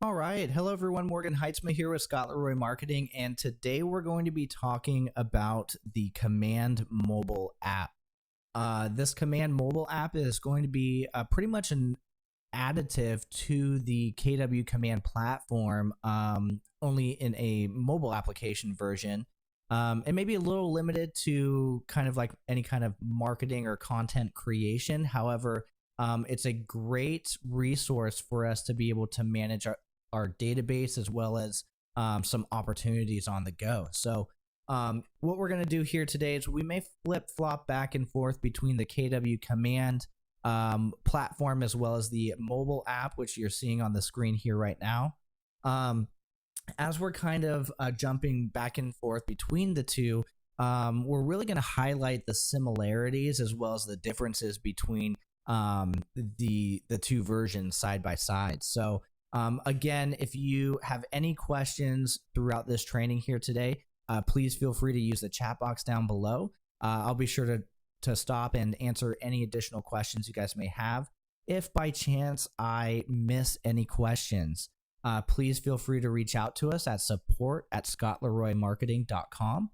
All right. Hello, everyone. Morgan Heitzman here with Scott Leroy Marketing. And today we're going to be talking about the Command mobile app. This Command mobile app is going to be pretty much an additive to the KW Command platform, only in a mobile application version. It may be a little limited to kind of like any kind of marketing or content creation. However, it's a great resource for us to be able to manage our database as well as some opportunities on the go. So what we're going to do here today is we may flip flop back and forth between the KW Command platform as well as the mobile app, which you're seeing on the screen here right now. As we're kind of jumping back and forth between the two, we're really going to highlight the similarities as well as the differences between the two versions side by side. So again, if you have any questions throughout this training here today, please feel free to use the chat box down below. I'll be sure to stop and answer any additional questions you guys may have. If by chance I miss any questions, please feel free to reach out to us at support@scottleroymarketing.com.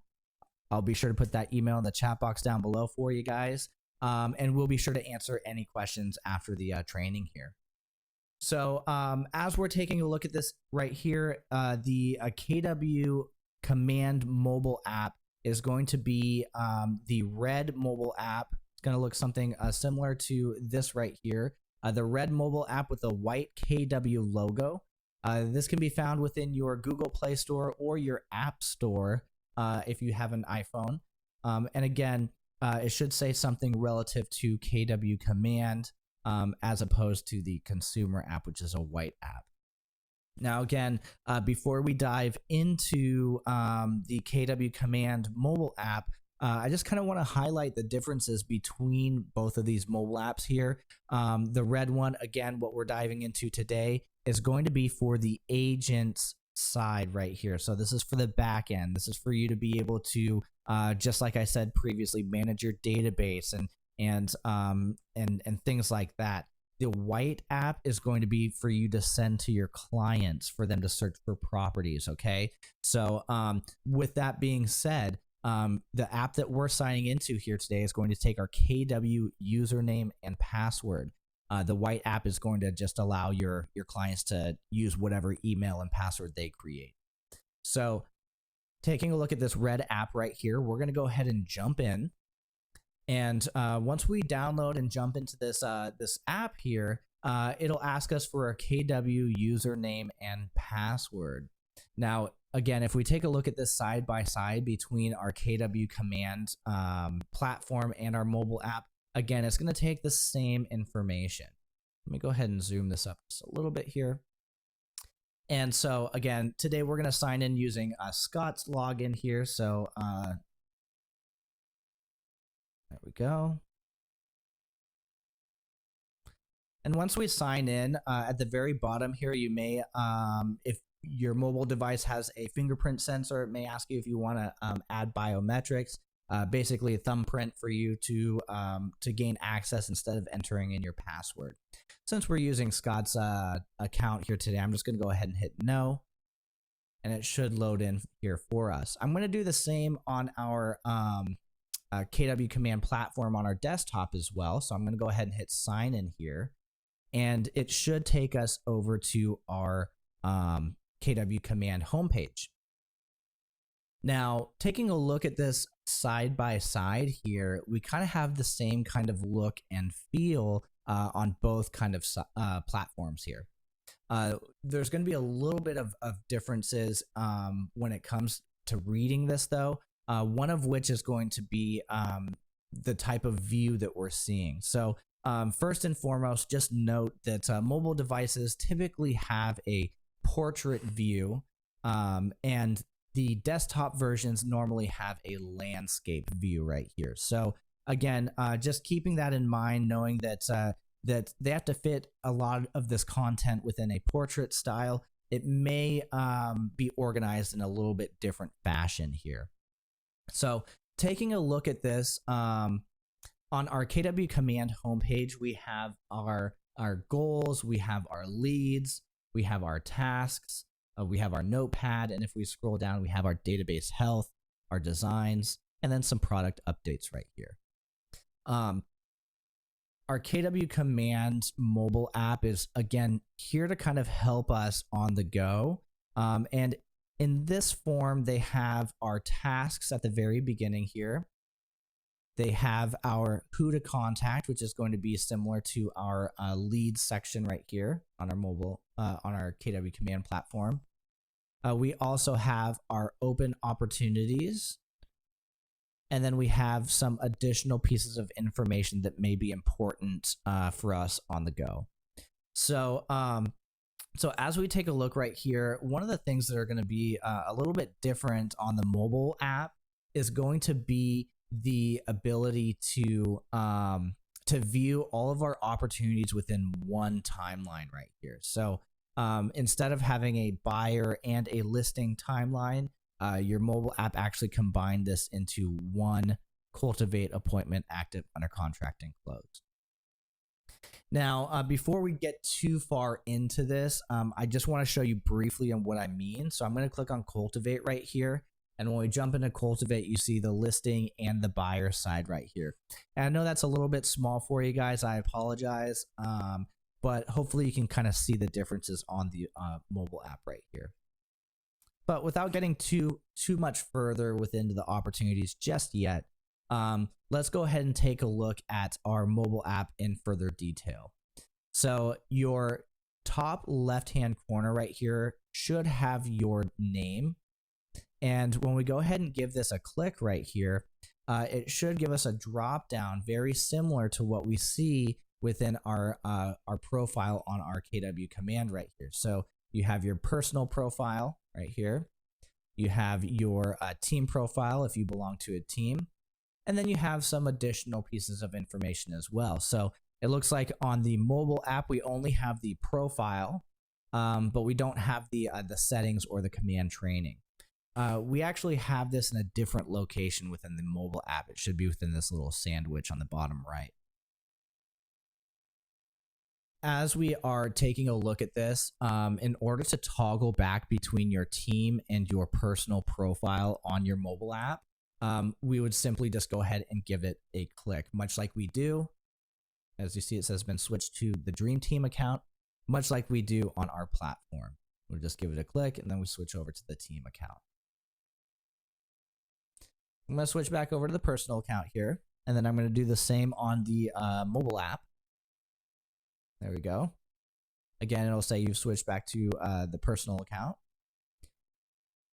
I'll be sure to put that email in the chat box down below for you guys. And we'll be sure to answer any questions after the training here. So as we're taking a look at this right here, the KW Command mobile app is going to be the red mobile app. It's going to look something similar to this right here. The red mobile app with the white KW logo. This can be found within your Google Play Store or your App Store if you have an iPhone. And again, it should say something relative to KW Command as opposed to the consumer app, which is a white app. Now, again, before we dive into the KW Command mobile app, I just kind of want to highlight the differences between both of these mobile apps here. The red one, again, what we're diving into today is going to be for the agent's side right here. So this is for the back end. This is for you to be able to, just like I said previously, manage your database and things like that. The white app is going to be for you to send to your clients for them to search for properties. Okay. So with that being said, the app that we're signing into here today is going to take our KW username and password. The white app is going to just allow your clients to use whatever email and password they create. So taking a look at this red app right here, we're going to go ahead and jump in. And once we download and jump into this this app here, it'll ask us for a KW username and password. Now, again, if we take a look at this side by side between our KW Command platform and our mobile app, again, it's going to take the same information. Let me go ahead and zoom this up just a little bit here. And so, again, today we're going to sign in using Scott's login here. So there we go. And once we sign in, at the very bottom here, you may, if your mobile device has a fingerprint sensor, it may ask you if you want to add biometrics, basically a thumbprint for you to gain access instead of entering in your password. Since we're using Scott's account here today, I'm just going to go ahead and hit no, and it should load in here for us. I'm going to do the same on our KW Command platform on our desktop as well. So I'm going to go ahead and hit sign in here, and it should take us over to our KW Command homepage. Now, taking a look at this side by side here, we kind of have the same kind of look and feel on both kind of platforms here. There's going to be a little bit of differences when it comes to reading this, though. One of which is going to be the type of view that we're seeing. So first and foremost, just note that mobile devices typically have a portrait view, and the desktop versions normally have a landscape view right here. So again, just keeping that in mind, knowing that that they have to fit a lot of this content within a portrait style, it may be organized in a little bit different fashion here. So taking a look at this, on our KW Command homepage, we have our goals, we have our leads, we have our tasks, we have our notepad, and if we scroll down, we have our database health, our designs, and then some product updates right here. Our KW Command mobile app is, again, here to kind of help us on the go. And in this form, they have our tasks at the very beginning here. They have our who to contact, which is going to be similar to our leads section right here on our mobile, on our KW Command platform. We also have our open opportunities. And then we have some additional pieces of information that may be important for us on the go. So, so as we take a look right here, one of the things that are going to be a little bit different on the mobile app is going to be the ability to view all of our opportunities within one timeline right here. So instead of having a buyer and a listing timeline, your mobile app actually combined this into one cultivate, appointment, active, under contract, and close. Now, before we get too far into this, I just want to show you briefly on what I mean. So I'm going to click on cultivate right here. And when we jump into cultivate, you see the listing and the buyer side right here. And I know that's a little bit small for you guys. I apologize. But hopefully you can kind of see the differences on the mobile app right here. But without getting too much further within the opportunities just yet, let's go ahead and take a look at our mobile app in further detail. So your top left-hand corner right here should have your name. And when we go ahead and give this a click right here, it should give us a drop down very similar to what we see within our profile on our KW Command right here. So you have your personal profile right here. You have your team profile if you belong to a team. And then you have some additional pieces of information as well. So it looks like on the mobile app, we only have the profile, but we don't have the settings or the command training. We actually have this in a different location within the mobile app. It should be within this little sandwich on the bottom right. As we are taking a look at this, in order to toggle back between your team and your personal profile on your mobile app, we would simply just go ahead and give it a click, much like we do. As you see, it says been switched to the Dream Team account, much like we do on our platform. We'll just give it a click and then we switch over to the team account. I'm going to switch back over to the personal account here, and then I'm going to do the same on the mobile app. There we go. Again, it'll say you've switched back to the personal account.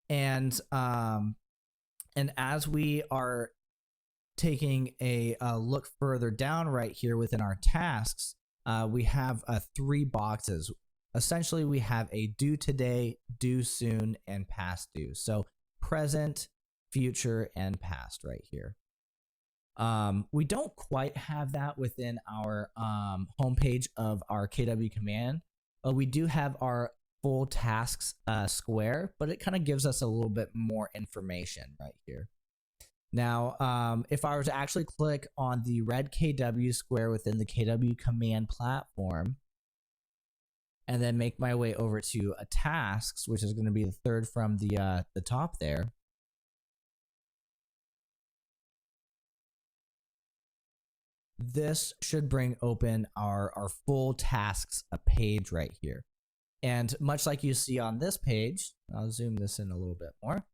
And as we are taking a look further down right here within our tasks, we have 3 boxes. Essentially, we have a due today, due soon, and past due. So present, future, and past right here. We don't quite have that within our homepage of our KW Command. We do have our full tasks square, but it kind of gives us a little bit more information right here. Now, if I were to actually click on the red KW square within the KW Command platform, and then make my way over to tasks, which is going to be the third from the top there. This should bring open our full tasks page right here. And much like you see on this page, I'll zoom this in a little bit more.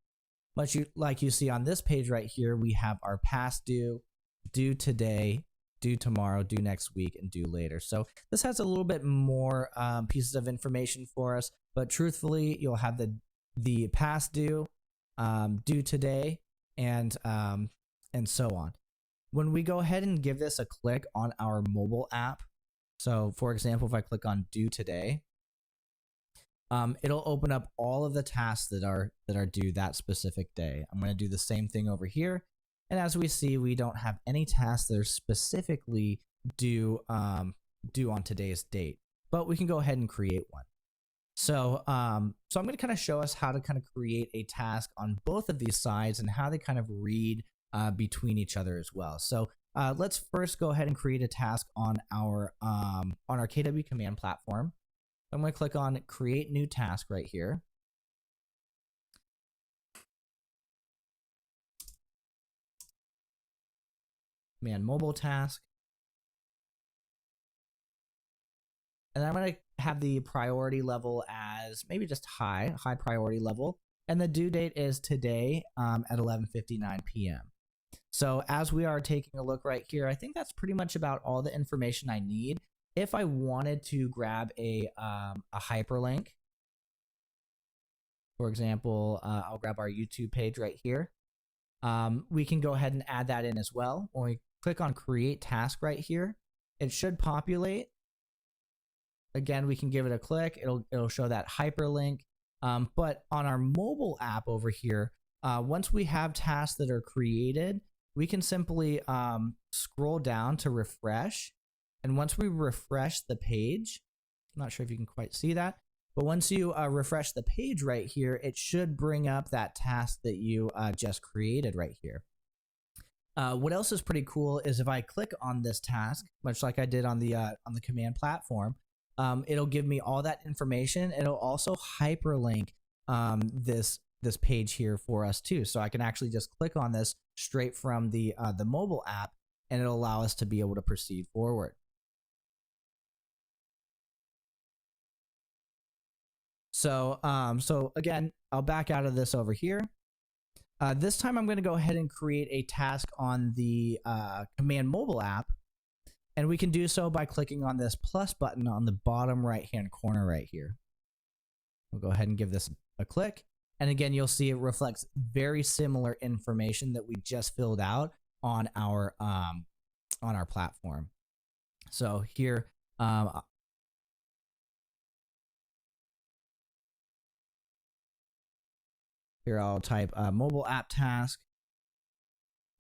Much like you see on this page right here, we have our past due, due today, due tomorrow, due next week, and due later. So this has a little bit more pieces of information for us, but truthfully, you'll have the past due, due today, and so on. When we go ahead and give this a click on our mobile app, so for example, if I click on due today, it'll open up all of the tasks that are due that specific day. I'm going to do the same thing over here. And as we see, we don't have any tasks that are specifically due on today's date, but we can go ahead and create one. So, I'm going to kind of show us how to kind of create a task on both of these sides and how they kind of read between each other as well. So let's first go ahead and create a task on our KW Command platform. I'm going to click on create new task right here. Command mobile task. And I'm going to have the priority level as maybe just high priority level. And the due date is today at 11:59 p.m. So as we are taking a look right here, I think that's pretty much about all the information I need. If I wanted to grab a hyperlink, for example, I'll grab our YouTube page right here. We can go ahead and add that in as well. When we click on create task right here, it should populate. Again, we can give it a click. It'll show that hyperlink. But on our mobile app over here, once we have tasks that are created, we can simply scroll down to refresh. And once we refresh the page, I'm not sure if you can quite see that, but once you refresh the page right here, it should bring up that task that you just created right here. What else is pretty cool is if I click on this task, much like I did on the command platform, it'll give me all that information. It'll also hyperlink this page here for us too. So I can actually just click on this straight from the mobile app, and it'll allow us to be able to proceed forward. So again, I'll back out of this over here. This time I'm going to go ahead and create a task on the command mobile app. And we can do so by clicking on this plus button on the bottom right-hand corner right here. We'll go ahead and give this a click. And again, you'll see it reflects very similar information that we just filled out on our platform. So here, I'll type mobile app task.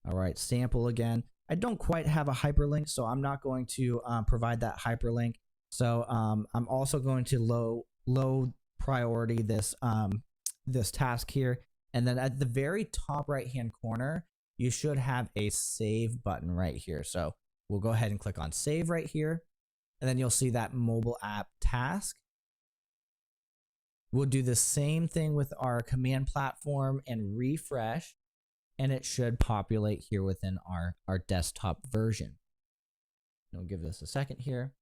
All right, sample again. I don't quite have a hyperlink, so I'm not going to provide that hyperlink. So I'm also going to low priority this this task here, and then at the very top right hand corner, you should have a save button right here. So we'll go ahead and click on save right here, and then you'll see that mobile app task. We'll do the same thing with our command platform and refresh, and it should populate here within our desktop version. We'll give this a second here.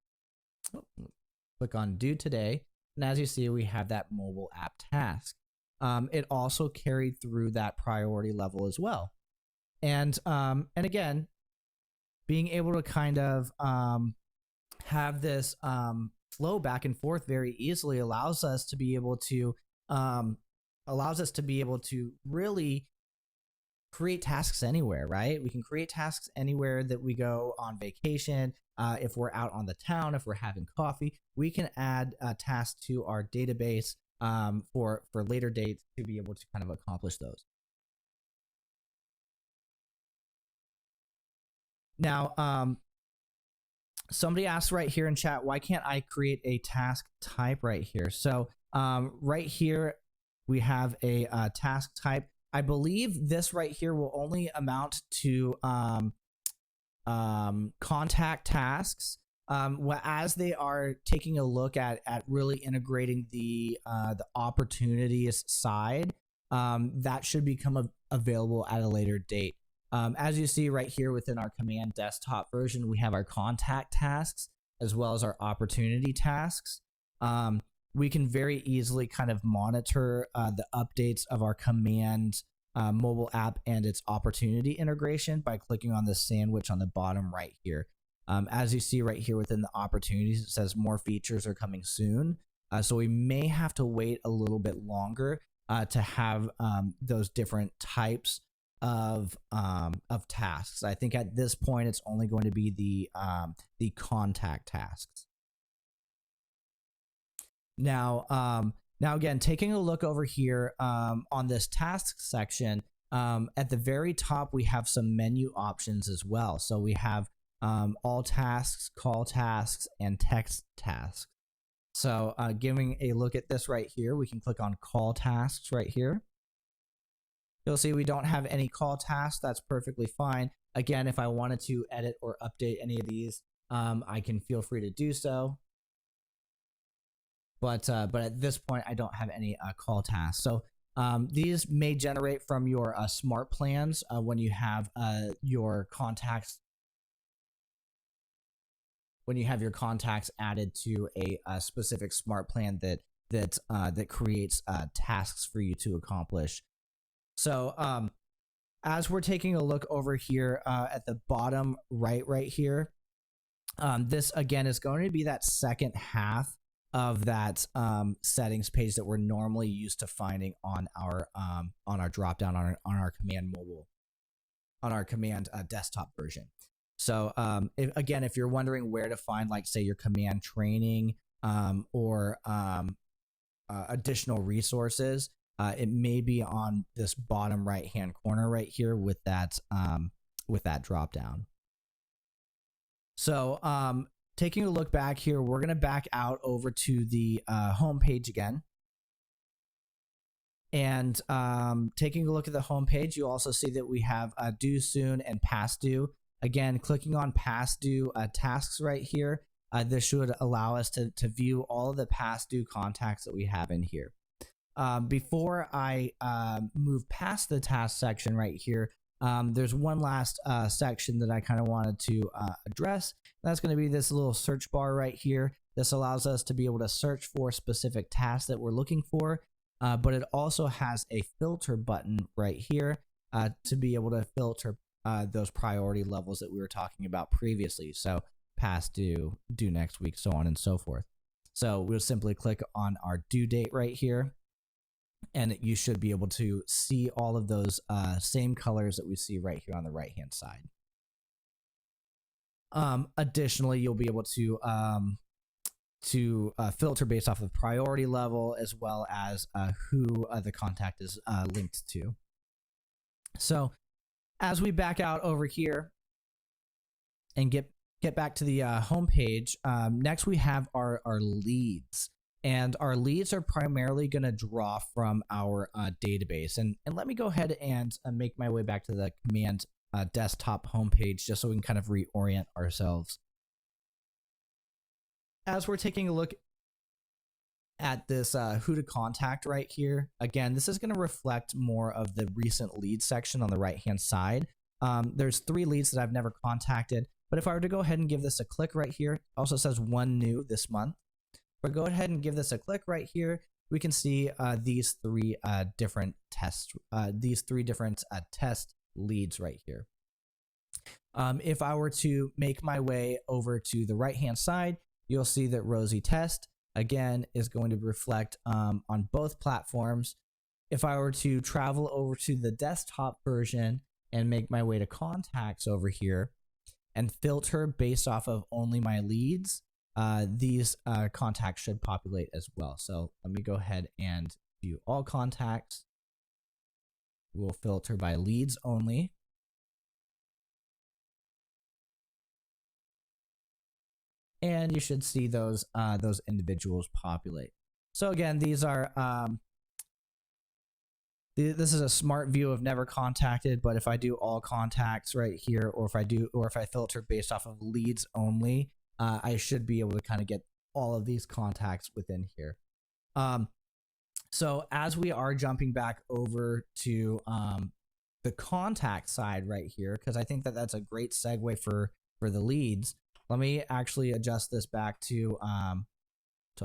Click on do today, and as you see, we have that mobile app task. It also carried through that priority level as well. And again, being able to kind of have this flow back and forth very easily allows us to be able to really create tasks anywhere, right? We can create tasks anywhere that we go on vacation. If we're out on the town, if we're having coffee, we can add tasks to our database for later dates to be able to kind of accomplish those. Now, somebody asked right here in chat, why can't I create a task type right here? So right here, we have a task type. I believe this right here will only amount to contact tasks. As they are taking a look at really integrating the opportunities side, that should become available at a later date. As you see right here within our command desktop version, we have our contact tasks as well as our opportunity tasks. We can very easily kind of monitor the updates of our command mobile app and its opportunity integration by clicking on the sandwich on the bottom right here. As you see right here within the opportunities, it says more features are coming soon. So we may have to wait a little bit longer to have those different types of tasks. I think at this point it's only going to be the contact tasks. Now again, taking a look over here on this tasks section, at the very top we have some menu options as well. So we have all tasks, call tasks, and text tasks. So giving a look at this right here, we can click on call tasks right here. You'll see we don't have any call tasks. That's perfectly fine. Again, if I wanted to edit or update any of these, I can feel free to do so. but at this point I don't have any call tasks. So these may generate from your smart plans when you have your contacts added to a specific smart plan that creates tasks for you to accomplish. So as we're taking a look over here at the bottom right here, this again is going to be that second half of that settings page that we're normally used to finding on our drop down on our command mobile, on our command desktop version. So if you're wondering where to find, like, say, your command training or additional resources, it may be on this bottom right hand corner right here with that drop down. So taking a look back here, we're going to back out over to the home page again. And taking a look at the home page, you also see that we have due soon and past due. Again, clicking on past due tasks right here, this should allow us to view all of the past due contacts that we have in here. Before I move past the task section right here, there's one last section that I kind of wanted to address. That's going to be this little search bar right here. This allows us to be able to search for specific tasks that we're looking for, but it also has a filter button right here to be able to filter those priority levels that we were talking about previously. So past due, due next week, so on and so forth. So we'll simply click on our due date right here, and you should be able to see all of those same colors that we see right here on the right hand side. Additionally, you'll be able to filter based off of priority level, as well as who the contact is linked to. So as we back out over here and get back to the home page, next we have our leads. And our leads are primarily going to draw from our database. And let me go ahead and make my way back to the command desktop homepage just so we can kind of reorient ourselves. As we're taking a look at this who to contact right here, again, this is going to reflect more of the recent lead section on the right hand side. There's 3 leads that I've never contacted, but if I were to go ahead and give this a click right here, it also says 1 new this month. But go ahead and give this a click right here, we can see these 3 different tests, test leads right here. If I were to make my way over to the right hand side, you'll see that Rosie Test again is going to reflect on both platforms. If I were to travel over to the desktop version and make my way to contacts over here and filter based off of only my leads, these contacts should populate as well. So let me go ahead and view all contacts. We'll filter by leads only. And you should see those individuals populate. So again, these are this is a smart view of never contacted, but if I do all contacts right here, or if I filter based off of leads only, I should be able to kind of get all of these contacts within here. So as we are jumping back over to the contact side right here, because I think that that's a great segue for the leads. Let me actually adjust this back to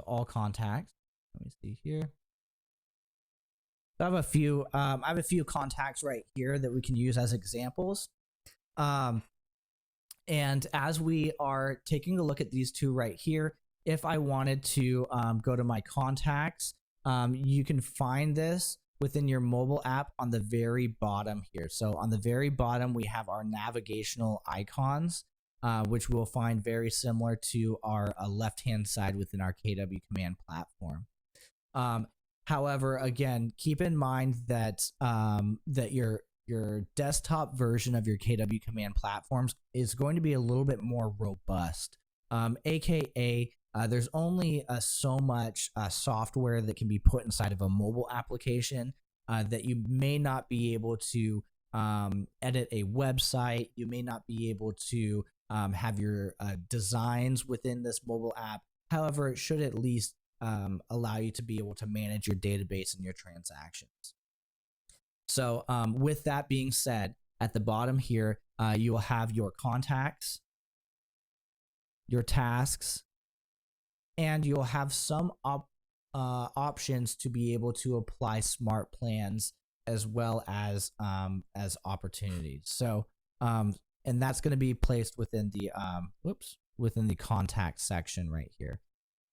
all contacts. Let me see here. So I have a few contacts right here that we can use as examples. And as we are taking a look at these 2 right here, if I wanted to go to my contacts, you can find this within your mobile app on the very bottom here. So on the very bottom, we have our navigational icons, which we'll find very similar to our left-hand side within our KW Command platform. However, again, keep in mind that that your desktop version of your KW Command platforms is going to be a little bit more robust. AKA, there's only so much software that can be put inside of a mobile application that you may not be able to edit a website. You may not be able to have your designs within this mobile app. However, it should at least allow you to be able to manage your database and your transactions. So with that being said, at the bottom here, you will have your contacts, your tasks, and you'll have some options to be able to apply smart plans as well as opportunities. So and that's going to be placed within the within the contact section right here.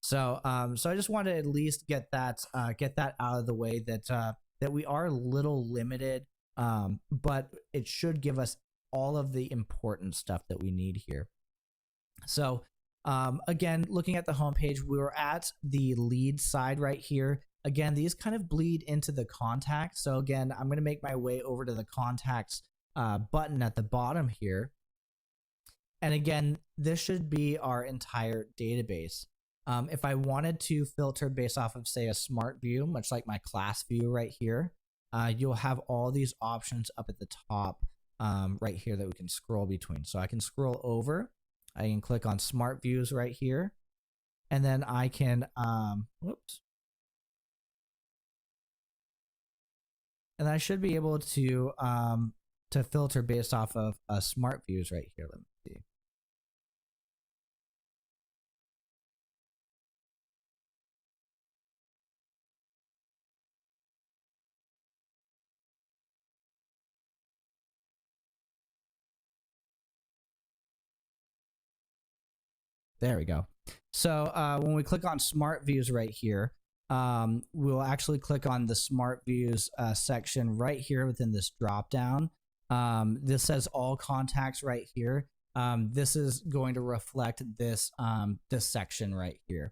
So so I just want to at least get that out of the way, that that we are a little limited, but it should give us all of the important stuff that we need here. So again, looking at the homepage, we were at the lead side right here. Again, these kind of bleed into the contacts. So again, I'm going to make my way over to the contacts button at the bottom here. And again, this should be our entire database. If I wanted to filter based off of, say, a smart view, much like my class view right here, you'll have all these options up at the top right here that we can scroll between. So I can scroll over, I can click on smart views right here, and then I can, and I should be able to filter based off of smart views right here. Let me see. There we go. So when we click on smart views right here, we'll actually click on the smart views section right here within this drop down. This says all contacts right here. This is going to reflect this this section right here.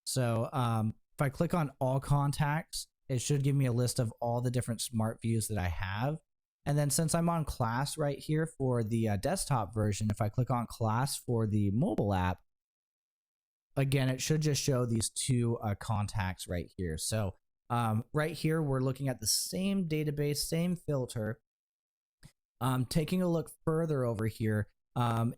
So if I click on all contacts, it should give me a list of all the different smart views that I have. And then since I'm on class right here for the desktop version, if I click on class for the mobile app, again, it should just show these two contacts right here. So right here, we're looking at the same database, same filter. Taking a look further over here,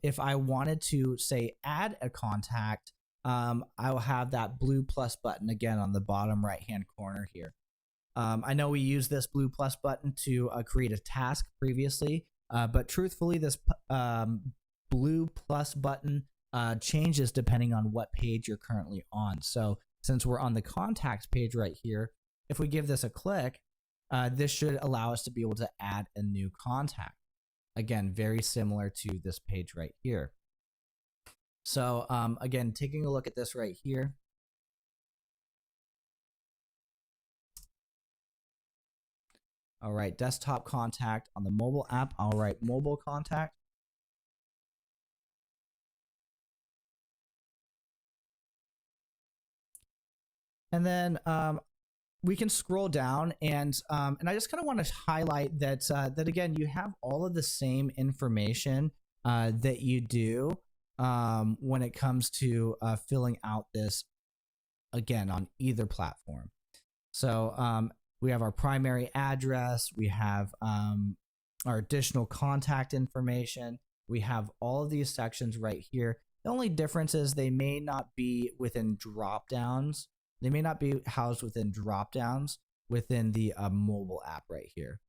if I wanted to, say, add a contact, I will have that blue plus button again on the bottom right-hand corner here. I know we used this blue plus button to create a task previously, but truthfully, this blue plus button changes depending on what page you're currently on. So since we're on the contacts page right here, if we give this a click, this should allow us to be able to add a new contact. Again, very similar to this page right here. So again, taking a look at this right here. All right, desktop contact. On the mobile app, I'll write mobile contact. And then we can scroll down, and I just kind of want to highlight that that again, you have all of the same information that you do when it comes to filling out this again on either platform. So we have our primary address, we have our additional contact information, we have all of these sections right here. The only difference is they may not be within drop downs. They may not be housed within drop downs within the mobile app right here.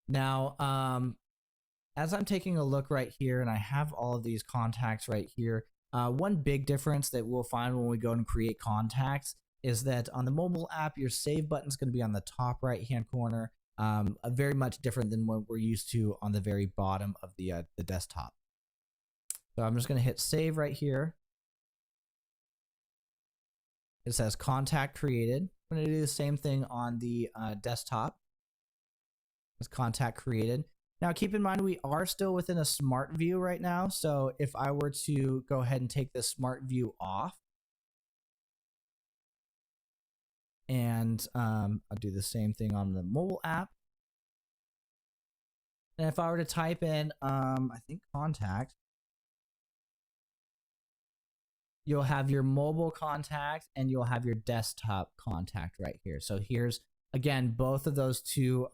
Now, as I'm taking a look right here, and I have all of these contacts right here, one big difference that we'll find when we go and create contacts is that on the mobile app, your save button is going to be on the top right-hand corner, very much different than what we're used to on the very bottom of the desktop. So I'm just going to hit save right here. It says contact created. I'm going to do the same thing on the desktop. It's contact created. Now, keep in mind, we are still within a smart view right now. So if I were to go ahead and take the smart view off, and I'll do the same thing on the mobile app. And if I were to type in, I think contact, you'll have your mobile contact and you'll have your desktop contact right here. So here's, again, both of those two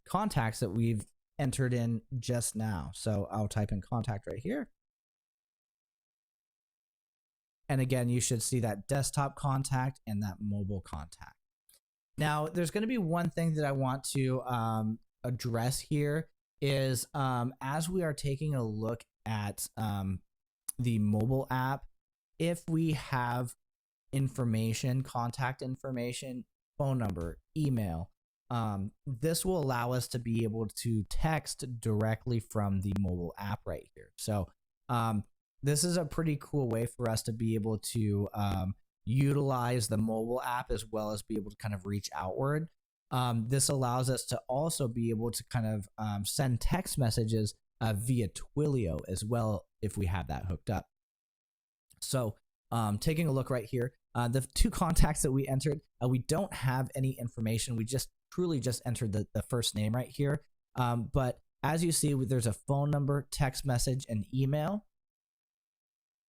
contacts that we've entered in just now. So I'll type in contact right here. And again, you should see that desktop contact and that mobile contact. Now, there's going to be one thing that I want to address here is as we are taking a look at the mobile app, if we have information, contact information, phone number, email, this will allow us to be able to text directly from the mobile app right here. So this is a pretty cool way for us to be able to utilize the mobile app as well as be able to kind of reach outward. This allows us to also be able to kind of send text messages via Twilio as well if we have that hooked up. So taking a look right here, the two contacts that we entered, we don't have any information. We just truly just entered the first name right here. But as you see, there's a phone number, text message, and email.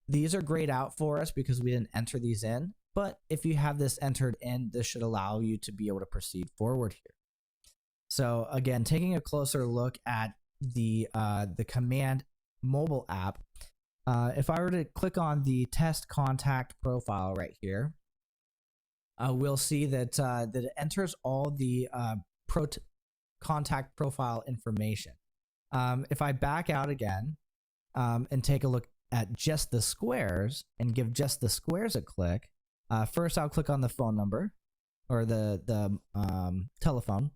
These are grayed out for us because we didn't enter these in. But if you have this entered in, this should allow you to be able to proceed forward here. So again, taking a closer look at the Command mobile app, if I were to click on the test contact profile right here, we'll see that that it enters all the contact profile information. If I back out again and take a look at just the squares and give just the squares a click, first I'll click on the phone number or the telephone,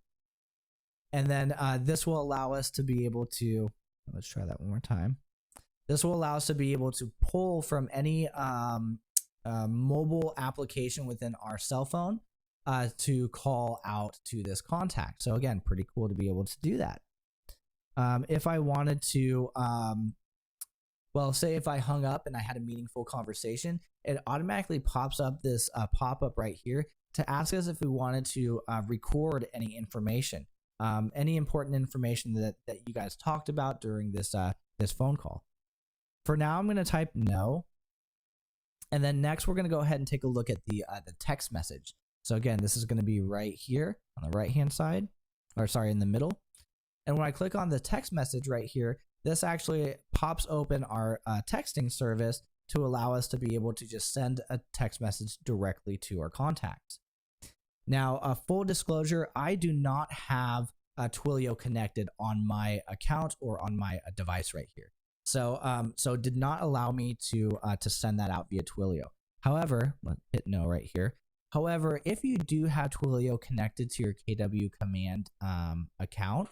and then this will allow us to be able to, let's try that one more time. This will allow us to be able to pull from any mobile application within our cell phone to call out to this contact. So again, pretty cool to be able to do that. If I wanted to, well, say if I hung up and I had a meaningful conversation, it automatically pops up this pop-up right here to ask us if we wanted to record any information, any important information that you guys talked about during this this phone call. For now, I'm going to type no. And then next, we're going to go ahead and take a look at the text message. So again, this is going to be right here on the right-hand side, or sorry, in the middle. And when I click on the text message right here, this actually pops open our texting service to allow us to be able to just send a text message directly to our contacts. Now, full disclosure, I do not have Twilio connected on my account or on my device right here. So, so it did not allow me to send that out via Twilio. However, let's hit no right here. However, if you do have Twilio connected to your KW Command account,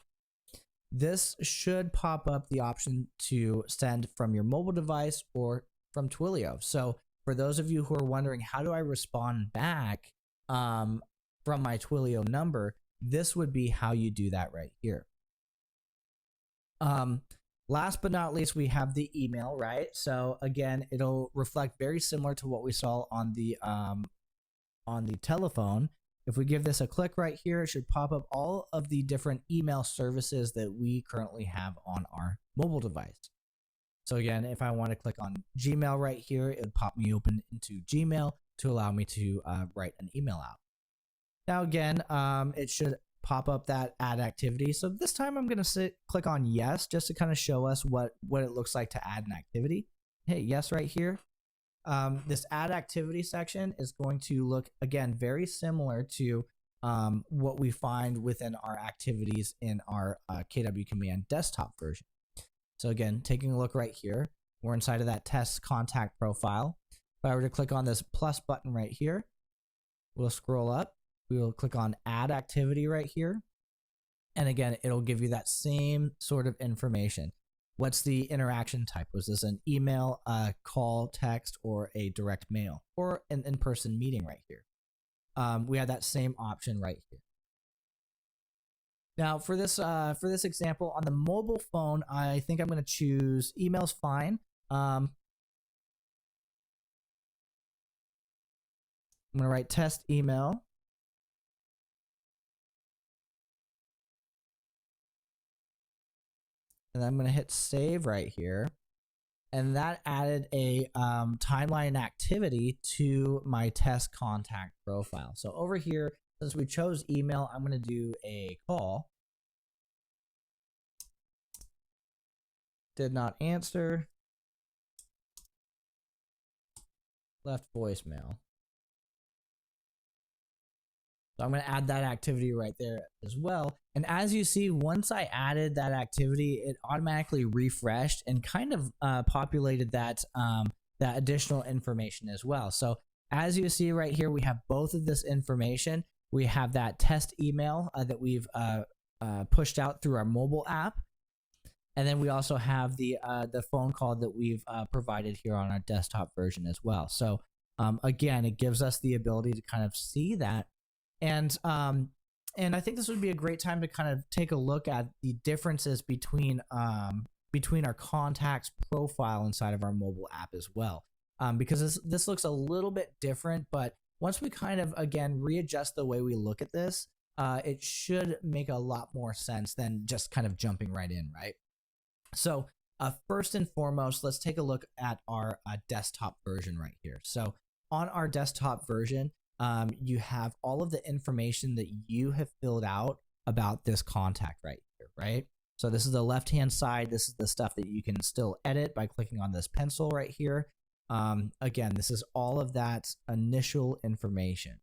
this should pop up the option to send from your mobile device or from Twilio. So for those of you who are wondering, how do I respond back from my Twilio number, this would be how you do that right here. Last but not least, we have the email, right? So again, it'll reflect very similar to what we saw on the telephone. If we give this a click right here, it should pop up all of the different email services that we currently have on our mobile device. So again, if I want to click on Gmail right here, it would pop me open into Gmail to allow me to write an email out. Now again, it should pop up that add activity. So this time I'm going to click on yes, just to kind of show us what it looks like to add an activity. Hit yes right here. This add activity section is going to look, again, very similar to what we find within our activities in our KW Command desktop version. So again, taking a look right here, we're inside of that test contact profile. If I were to click on this plus button right here, we'll scroll up. We will click on add activity right here. And again, it'll give you that same sort of information. What's the interaction type? Was this an email, a call, text, or a direct mail, or an in-person meeting right here? We have that same option right here. Now for this example on the mobile phone, I think I'm going to choose email's fine. I'm going to write test email. And I'm going to hit save right here. And that added a timeline activity to my test contact profile. So over here, since we chose email, I'm going to do a call. Did not answer. left voicemail. So I'm going to add that activity right there as well. And as you see, once I added that activity, it automatically refreshed and kind of populated that that additional information as well. So as you see right here, we have both of this information. We have that test email that we've pushed out through our mobile app. And then we also have the phone call that we've provided here on our desktop version as well. So again, it gives us the ability to kind of see that. And I think this would be a great time to kind of take a look at the differences between our contacts profile inside of our mobile app as well. Because this looks a little bit different, but once we kind of, again, readjust the way we look at this, it should make a lot more sense than just kind of jumping right in, right? So first and foremost, let's take a look at our desktop version right here. So on our desktop version, you have all of the information that you have filled out about this contact right here, right? So this is the left-hand side. This is the stuff that you can still edit by clicking on this pencil right here. Again, this is all of that initial information.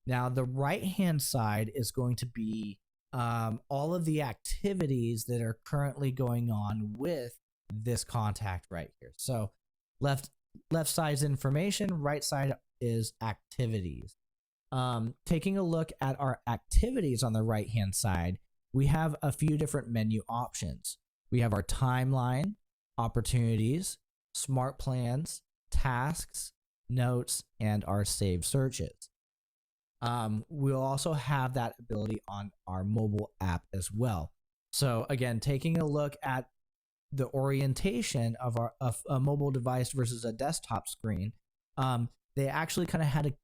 Now, the right-hand side is going to be all of the activities that are currently going on with this contact right here. So left side is information, right side is activities. Taking a look at our activities on the right hand side, we have a few different menu options. We have our timeline, opportunities, smart plans, tasks, notes, and our saved searches. We'll also have that ability on our mobile app as well. So again, taking a look at the orientation of a mobile device versus a desktop screen, they actually kind of had to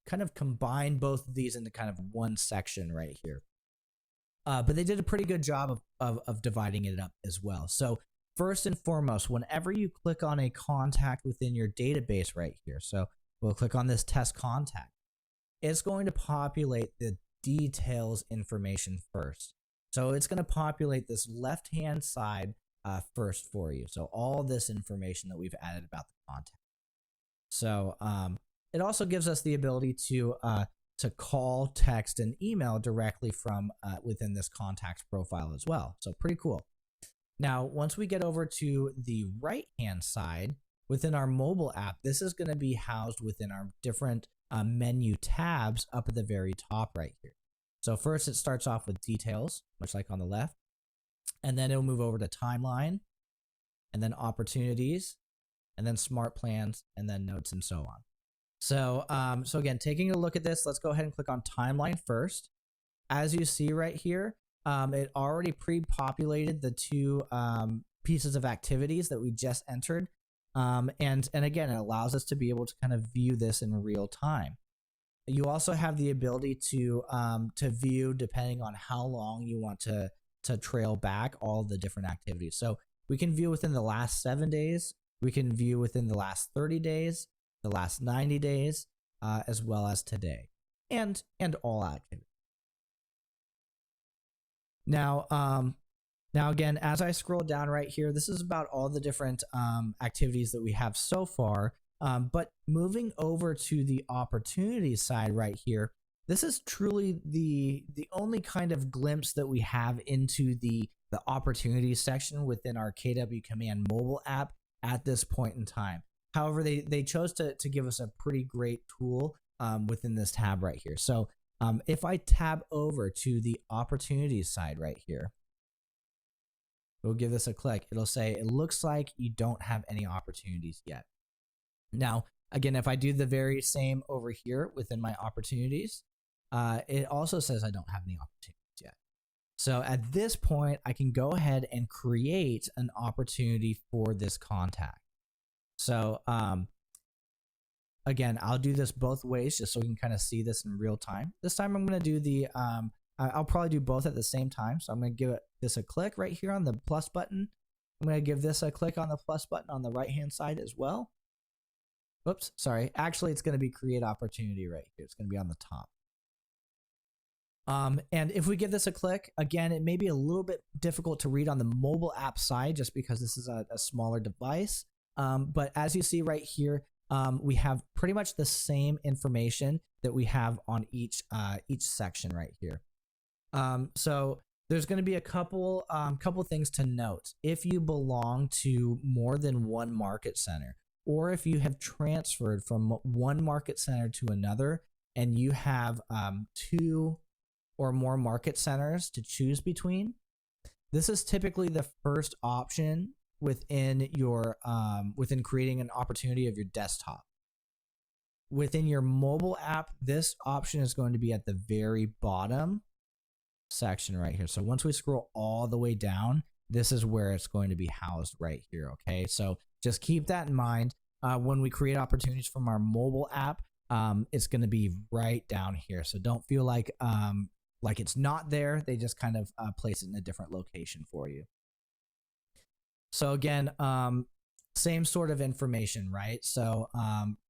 kind of combine both of these into kind of one section right here. But they did a pretty good job of dividing it up as well. So first and foremost, whenever you click on a contact within your database right here, so we'll click on this test contact, it's going to populate the details information first. So it's going to populate this left-hand side first for you. So all this information that we've added about the contact. So it also gives us the ability to call, text, and email directly from within this contacts profile as well. So pretty cool. Now, once we get over to the right-hand side within our mobile app, this is going to be housed within our different menu tabs up at the very top right here. So first it starts off with details, much like on the left, and then it'll move over to timeline, and then opportunities, and then smart plans, and then notes, and so on. So, so again, taking a look at this, let's go ahead and click on timeline first. As you see right here, it already pre-populated the two pieces of activities that we just entered. And again, it allows us to be able to kind of view this in real time. You also have the ability to view, depending on how long you want to trail back, all the different activities. So we can view within the last 7 days. We can view within the last 30 days, the last 90 days, as well as today, and all activities. Now again, as I scroll down right here, this is about all the different activities that we have so far. But moving over to the opportunities side right here, this is truly the only kind of glimpse that we have into the opportunities section within our KW Command mobile app at this point in time. However, they chose to give us a pretty great tool within this tab right here. So if I tab over to the opportunities side right here, we'll give this a click. It'll say, it looks like you don't have any opportunities yet. Now, again, if I do the very same over here within my opportunities, it also says I don't have any opportunities yet. So at this point, I can go ahead and create an opportunity for this contact. So again, I'll do this both ways just so we can kind of see this in real time. This time I'm going to do the, I'll probably do both at the same time. So I'm going to give this a click right here on the plus button. I'm going to give this a click on the plus button on the right-hand side as well. Whoops, sorry. Actually, it's going to be create opportunity right here. It's going to be on the top. And if we give this a click, again, it may be a little bit difficult to read on the mobile app side just because this is a smaller device. But as you see right here, we have pretty much the same information that we have on each section right here. So there's going to be a couple things to note. If you belong to more than one market center, or if you have transferred from one market center to another and you have 2 or more market centers to choose between, this is typically the first option within your within creating an opportunity of your desktop. Within your mobile app, this option is going to be at the very bottom section right here. So once we scroll all the way down, this is where it's going to be housed right here. Okay, so just keep that in mind. When we create opportunities from our mobile app, it's going to be right down here. So don't feel like it's not there. They just kind of place it in a different location for you. So again, same sort of information, right? So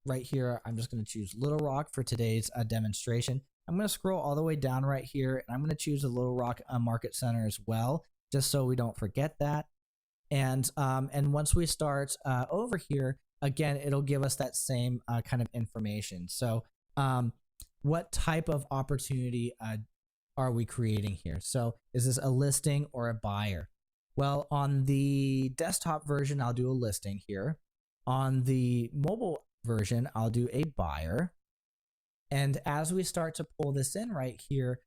right here, I'm just going to choose Little Rock for today's demonstration. I'm going to scroll all the way down right here, and I'm going to choose a Little Rock Market Center as well, just so we don't forget that. And once we start over here, again, it'll give us that same kind of information. So what type of opportunity are we creating here? So is this a listing or a buyer? Well, on the desktop version, I'll do a listing here. On the mobile version, I'll do a buyer. And as we start to pull this in right here,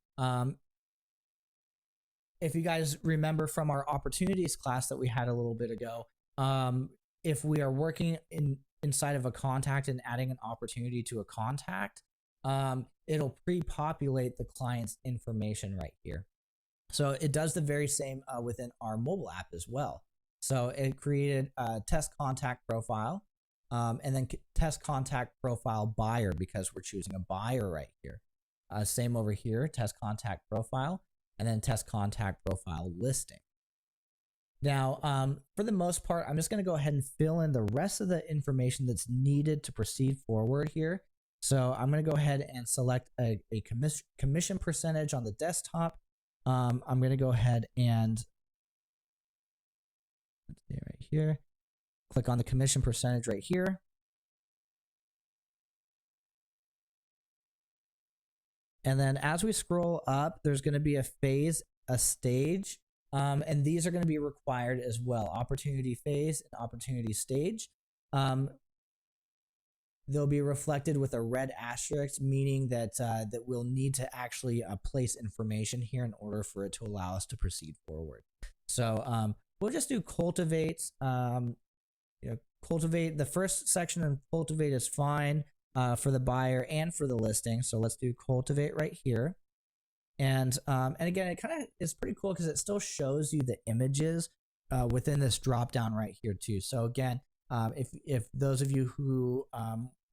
if you guys remember from our opportunities class that we had a little bit ago, if we are working inside of a contact and adding an opportunity to a contact, it'll pre-populate the client's information right here. So it does the very same within our mobile app as well. So it created a test contact profile, and then test contact profile buyer, because we're choosing a buyer right here. Same over here, test contact profile, and then test contact profile listing. Now, for the most part, I'm just going to go ahead and fill in the rest of the information that's needed to proceed forward here. So I'm going to go ahead and select a commission percentage on the desktop. I'm going to go ahead and let's see right here. Click on the commission percentage right here. And then as we scroll up, there's going to be a phase, a stage, and these are going to be required as well. Opportunity phase and opportunity stage. They'll be reflected with a red asterisk, meaning that that we'll need to actually place information here in order for it to allow us to proceed forward. So we'll just do cultivate. Cultivate, the first section of cultivate is fine for the buyer and for the listing. So let's do cultivate right here. And again, it kind of is pretty cool because it still shows you the images within this drop down right here too. So again, if those of you who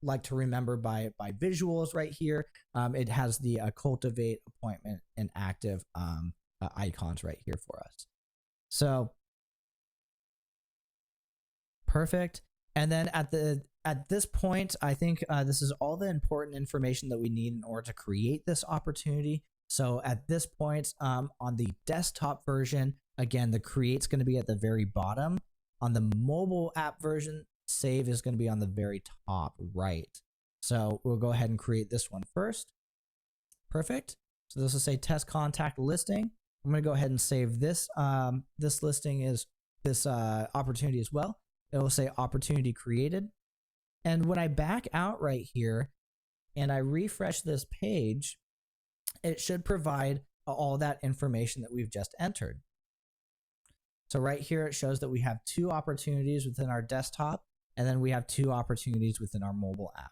like to remember by visuals right here, it has the cultivate, appointment, and active icons right here for us. So perfect. And then at this point, I think this is all the important information that we need in order to create this opportunity. So at this point, on the desktop version, again, the create's going to be at the very bottom. On the mobile app version, save is going to be on the very top right. So we'll go ahead and create this one first. Perfect. So this will say test contact listing. I'm going to go ahead and save this. This listing is this opportunity as well. It will say opportunity created. And when I back out right here and I refresh this page, it should provide all that information that we've just entered. So right here, it shows that we have 2 opportunities within our desktop, and then we have 2 opportunities within our mobile app.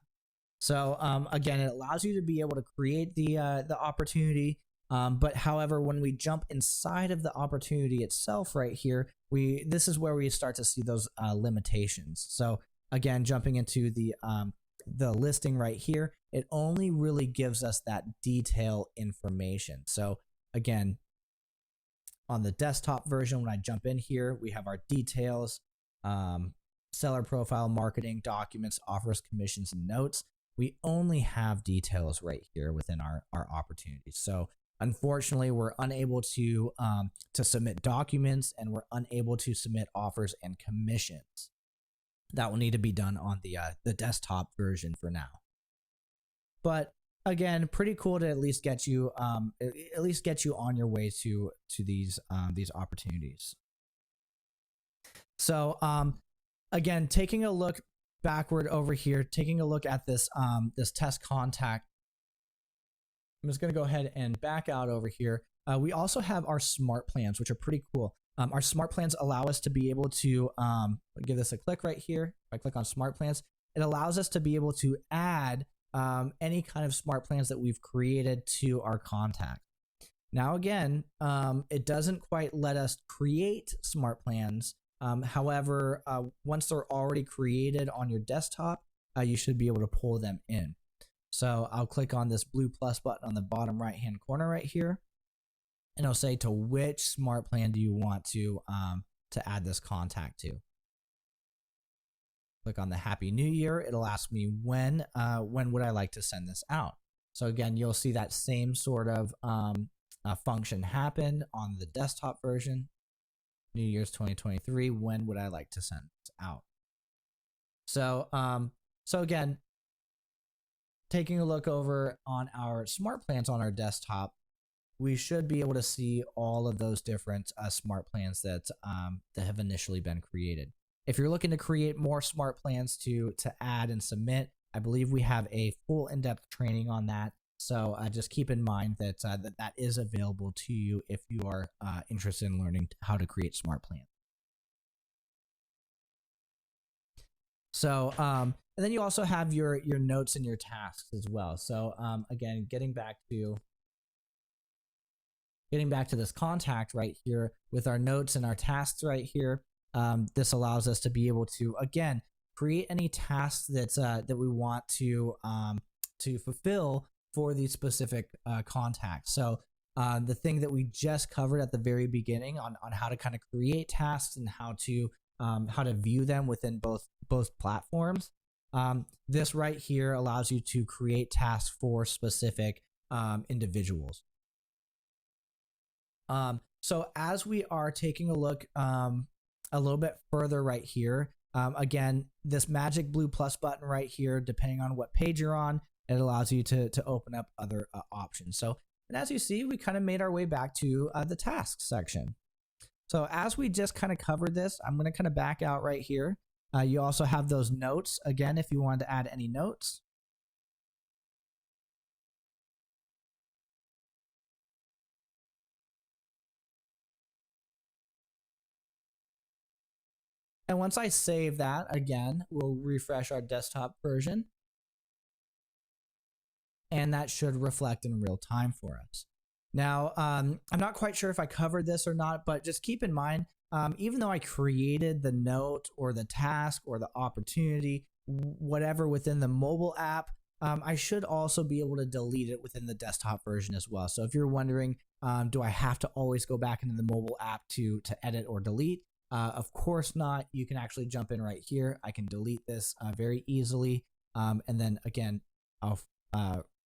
So again, it allows you to be able to create the opportunity. But however, when we jump inside of the opportunity itself right here, this is where we start to see those limitations. So again, jumping into the listing right here, it only really gives us that detail information. So again, on the desktop version, when I jump in here, we have our details, seller profile, marketing, documents, offers, commissions, and notes. We only have details right here within our opportunities. So unfortunately, we're unable to submit documents, and we're unable to submit offers and commissions. that will need to be done on the desktop version for now. But again, pretty cool to at least get you on your way to these opportunities. So again, taking a look backward over here, taking a look at this this test contact. I'm just going to go ahead and back out over here. We also have our smart plans, which are pretty cool. Our smart plans allow us to be able to give this a click right here. If I click on smart plans, it allows us to be able to add any kind of smart plans that we've created to our contact. Now, again, it doesn't quite let us create smart plans. However, once they're already created on your desktop, you should be able to pull them in. So I'll click on this blue plus button on the bottom right hand corner right here, and it'll say to which smart plan do you want to add this contact to. Click on the Happy New Year. It'll ask me when would I like to send this out. So again, you'll see that same sort of function happen on the desktop version. New Year's 2023. When would I like to send this out? So so again, taking a look over on our smart plans on our desktop, we should be able to see all of those different smart plans that have initially been created. If you're looking to create more smart plans to add and submit, I believe we have a full in-depth training on that. So just keep in mind that that is available to you if you are interested in learning how to create smart plans. So and then you also have your notes and your tasks as well. So again, getting back to this contact right here with our notes and our tasks right here, this allows us to be able to, again, create any tasks that we want to fulfill for these specific contacts. So the thing that we just covered at the very beginning on how to kind of create tasks and how to view them within both platforms. This right here allows you to create tasks for specific individuals. So as we are taking a look a little bit further right here, again, this magic blue plus button right here, depending on what page you're on, it allows you to open up other options. So, and as you see, we kind of made our way back to the tasks section. So as we just kind of covered this, I'm going to kind of back out right here. You also have those notes, again, if you wanted to add any notes. And once I save that, again, we'll refresh our desktop version. And that should reflect in real time for us. Now, I'm not quite sure if I covered this or not, but just keep in mind, even though I created the note or the task or the opportunity, whatever within the mobile app, I should also be able to delete it within the desktop version as well. So if you're wondering, do I have to always go back into the mobile app to edit or delete? Of course not. You can actually jump in right here. I can delete this very easily. And then again, I'll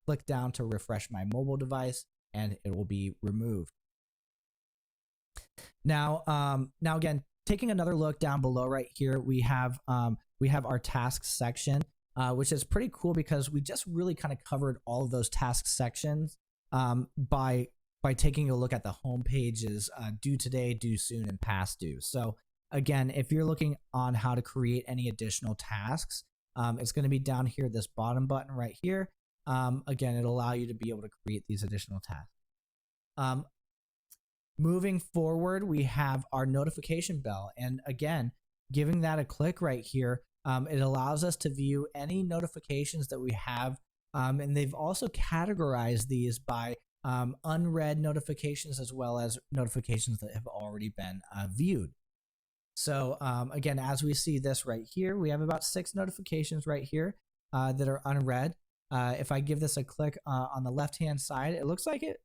click down to refresh my mobile device and it will be removed. Now again, taking another look down below right here, we have our tasks section, which is pretty cool because we just really kind of covered all of those task sections by taking a look at the home pages, due today, due soon, and past due. So again, if you're looking on how to create any additional tasks, it's going to be down here, this bottom button right here. Again, it'll allow you to be able to create these additional tasks. Moving forward, we have our notification bell. And again, giving that a click right here, it allows us to view any notifications that we have. And they've also categorized these by unread notifications as well as notifications that have already been viewed. So again, as we see this right here, we have about 6 notifications right here that are unread. If I give this a click on the left-hand side, it looks like it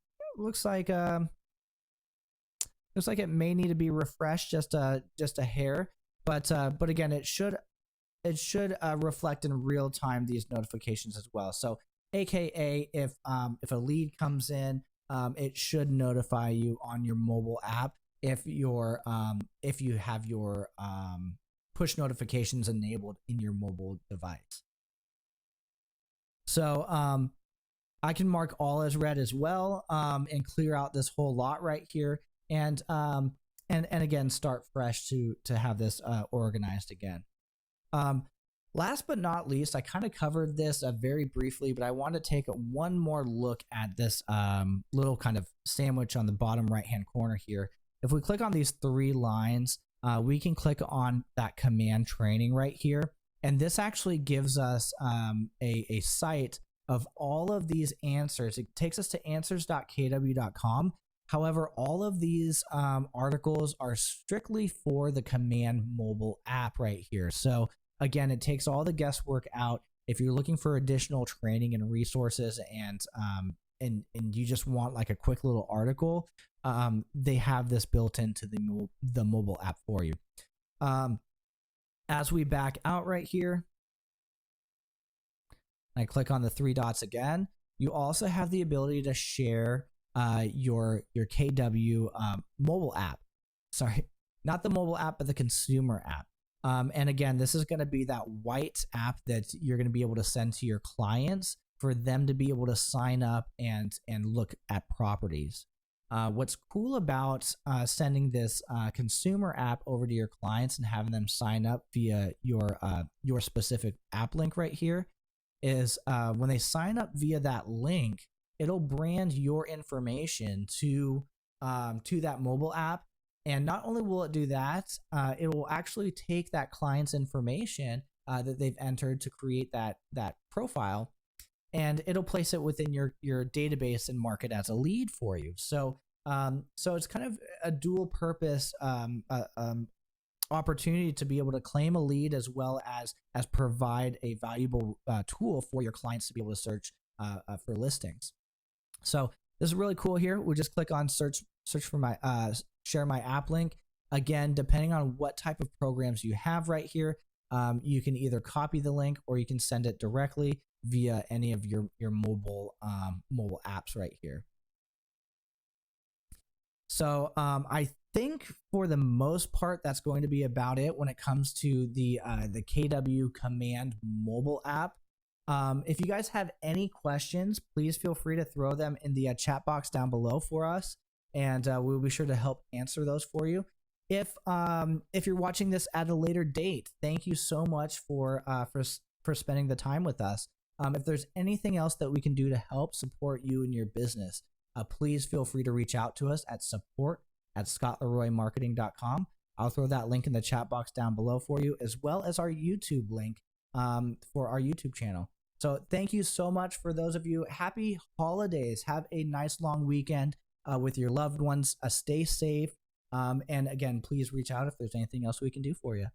may need to be refreshed just a hair, but again, it should reflect in real time these notifications as well. So, AKA if a lead comes in, it should notify you on your mobile app if you have your push notifications enabled in your mobile device. So I can mark all as red as well, and clear out this whole lot right here, and again start fresh to have this organized again. Last but not least, I kind of covered this very briefly, but I want to take one more look at this little kind of sandwich on the bottom right hand corner here. If we click on these three lines, we can click on that command training right here. And this actually gives us a site of all of these answers. It takes us to answers.kw.com. However, all of these articles are strictly for the Command mobile app right here. So again, it takes all the guesswork out. If you're looking for additional training and resources and you just want like a quick little article, they have this built into the mobile app for you. As we back out right here, I click on the three dots again. You also have the ability to share your KW mobile app. Sorry, not the mobile app, but the consumer app. And again, this is going to be that white app that you're going to be able to send to your clients for them to be able to sign up and look at properties. What's cool about sending this consumer app over to your clients and having them sign up via your specific app link right here is when they sign up via that link, it'll brand your information to that mobile app. And not only will it do that, it will actually take that client's information that they've entered to create that profile, and it'll place it within your database and mark it as a lead for you. So it's kind of a dual purpose opportunity to be able to claim a lead as well as provide a valuable tool for your clients to be able to search for listings. So this is really cool here. We just click on search for my share my app link. Again, depending on what type of programs you have right here, you can either copy the link or you can send it directly via any of your mobile apps right here. So I think for the most part, that's going to be about it when it comes to the KW Command mobile app. If you guys have any questions, please feel free to throw them in the chat box down below for us, and we'll be sure to help answer those for you. If you're watching this at a later date, thank you so much for spending the time with us. If there's anything else that we can do to help support you and your business, please feel free to reach out to us at support@scottleroymarketing.com. I'll throw that link in the chat box down below for you, as well as our YouTube link for our YouTube channel. So thank you so much for those of you. Happy holidays. Have a nice long weekend with your loved ones. Stay safe. And again, please reach out if there's anything else we can do for you.